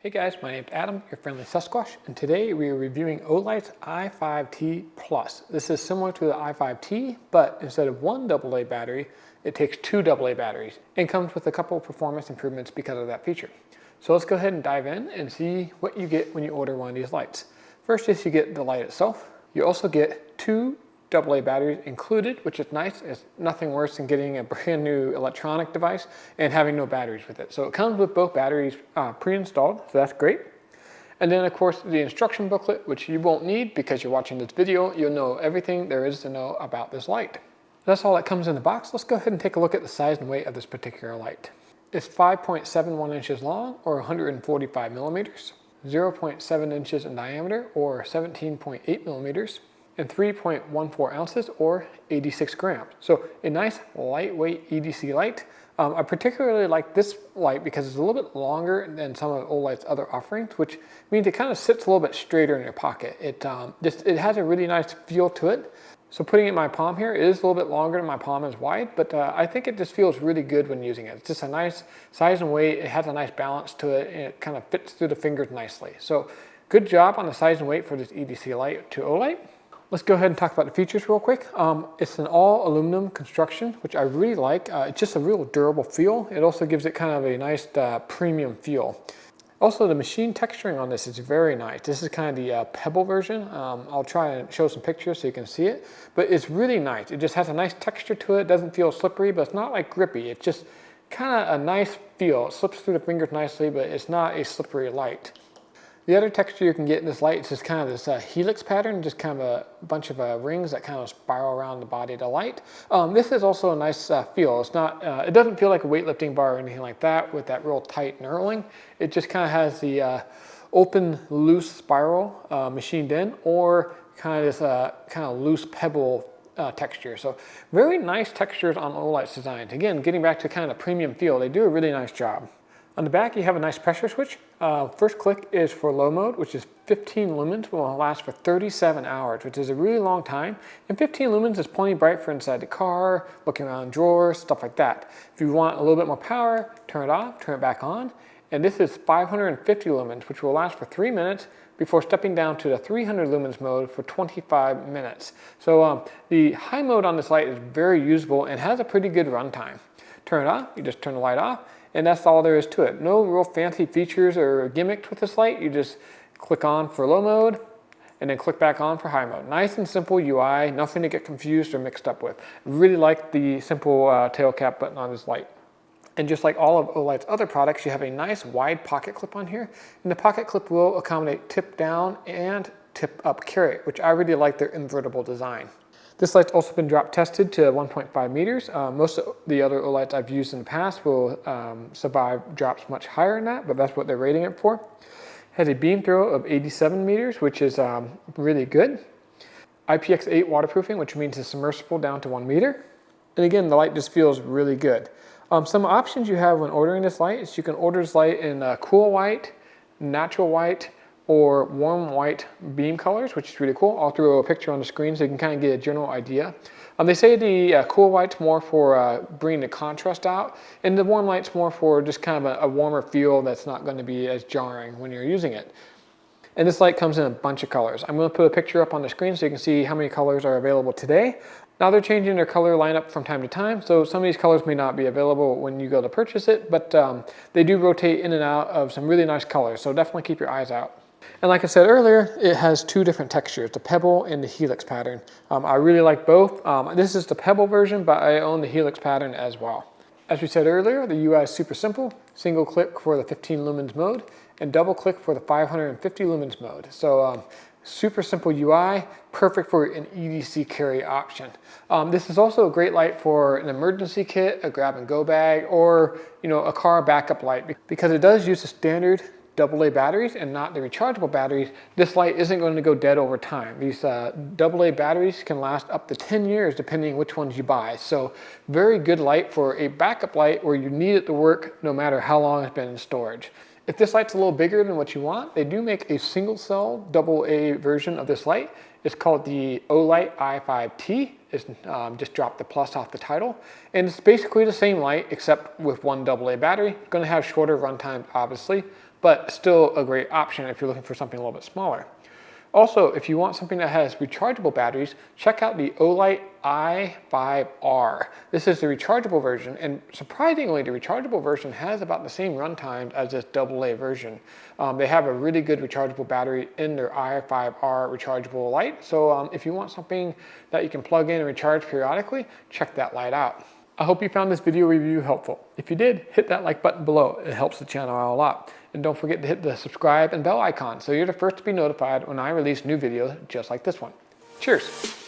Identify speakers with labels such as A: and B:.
A: Hey guys, my name's Adam, your friendly Sasquatch, and today we are reviewing Olight's I5T Plus. This is similar to the i5T, but instead of one AA battery, it takes two AA batteries and comes with a couple of performance improvements because of that feature. So let's go ahead and dive in and see what you get when you order one of these lights. First is you get the light itself. You also get two AA batteries included, which is nice. It's nothing worse than getting a brand new electronic device and having no batteries with it. So it comes with both batteries pre-installed, so that's great. And then of course the instruction booklet, which you won't need because you're watching this video. You'll know everything there is to know about this light. That's all that comes in the box. Let's go ahead and take a look at the size and weight of this particular light. It's 5.71 inches long, or 145 millimeters, 0.7 inches in diameter, or 17.8 millimeters, and 3.14 ounces, or 86 grams. So a nice lightweight EDC light. I particularly like this light because it's a little bit longer than some of Olight's other offerings, which means it kind of sits a little bit straighter in your pocket. It has a really nice feel to it. So putting it in my palm here, it is a little bit longer than my palm is wide, but I think it just feels really good when using it. It's just a nice size and weight. It has a nice balance to it, and it kind of fits through the fingers nicely. So good job on the size and weight for this EDC light to Olight. Let's go ahead and talk about the features real quick. It's an all aluminum construction, which I really like. It's just a real durable feel. It also gives it kind of a nice premium feel. Also, the machine texturing on this is very nice. This is kind of the pebble version. I'll try and show some pictures so you can see it, but it's really nice. It just has a nice texture to it. It doesn't feel slippery, but it's not like grippy. It's just kind of a nice feel. It slips through the fingers nicely, but it's not a slippery light. The other texture you can get in this light is just kind of this helix pattern, just kind of a bunch of rings that kind of spiral around the body of the light. This is also a nice feel. It's not, it doesn't feel like a weightlifting bar or anything like that with that real tight knurling. It just kind of has the open, loose spiral machined in, or kind of this kind of loose pebble texture. So very nice textures on Olight's designs. Again, getting back to kind of premium feel, they do a really nice job. On the back, you have a nice pressure switch. First click is for low mode, which is 15 lumens, will last for 37 hours, which is a really long time. And 15 lumens is plenty bright for inside the car, looking around drawers, stuff like that. If you want a little bit more power, turn it off, turn it back on. And this is 550 lumens, which will last for 3 minutes before stepping down to the 300 lumens mode for 25 minutes. So the high mode on this light is very usable and has a pretty good runtime. Turn it off, you just turn the light off, and that's all there is to it. No real fancy features or gimmicks with this light. You just click on for low mode and then click back on for high mode. Nice and simple UI, nothing to get confused or mixed up with. Really like the simple tail cap button on this light. And just like all of Olight's other products, you have a nice wide pocket clip on here. And the pocket clip will accommodate tip down and tip up carry, which I really like their invertible design. This light's also been drop tested to 1.5 meters. Most of the other Olights I've used in the past will survive drops much higher than that, but that's what they're rating it for. Has a beam throw of 87 meters, which is really good. IPX8 waterproofing, which means it's submersible down to 1 meter. And again, the light just feels really good. Some options you have when ordering this light is you can order this light in cool white, natural white, or warm white beam colors, which is really cool. I'll throw a picture on the screen so you can kind of get a general idea. They say the cool white's more for bringing the contrast out, and the warm light's more for just kind of a warmer feel that's not going to be as jarring when you're using it. And this light comes in a bunch of colors. I'm going to put a picture up on the screen so you can see how many colors are available today. Now they're changing their color lineup from time to time, so some of these colors may not be available when you go to purchase it, but they do rotate in and out of some really nice colors, so definitely keep your eyes out. And like I said earlier, it has two different textures, the pebble and the helix pattern. I really like both. This is the pebble version, but I own the helix pattern as well. As we said earlier, the UI is super simple. Single click for the 15 lumens mode and double click for the 550 lumens mode. So super simple UI, perfect for an EDC carry option. This is also a great light for an emergency kit, a grab and go bag, or a car backup light, because it does use a standard AA batteries and not the rechargeable batteries. This light isn't going to go dead over time. These AA batteries can last up to 10 years depending which ones you buy. So very good light for a backup light where you need it to work no matter how long it's been in storage. If this light's a little bigger than what you want, they do make a single cell AA version of this light. It's called the Olight I5T. It's just dropped the plus off the title. And it's basically the same light except with one AA battery. It's going to have shorter run times, obviously, but still a great option if you're looking for something a little bit smaller. Also, if you want something that has rechargeable batteries, check out the Olight I5R. This is the rechargeable version, and surprisingly, the rechargeable version has about the same runtime as this AA version. They have a really good rechargeable battery in their i5R rechargeable light, so if you want something that you can plug in and recharge periodically, check that light out. I hope you found this video review helpful. If you did, hit that like button below. It helps the channel out a lot. And don't forget to hit the subscribe and bell icon so you're the first to be notified when I release new videos just like this one. Cheers!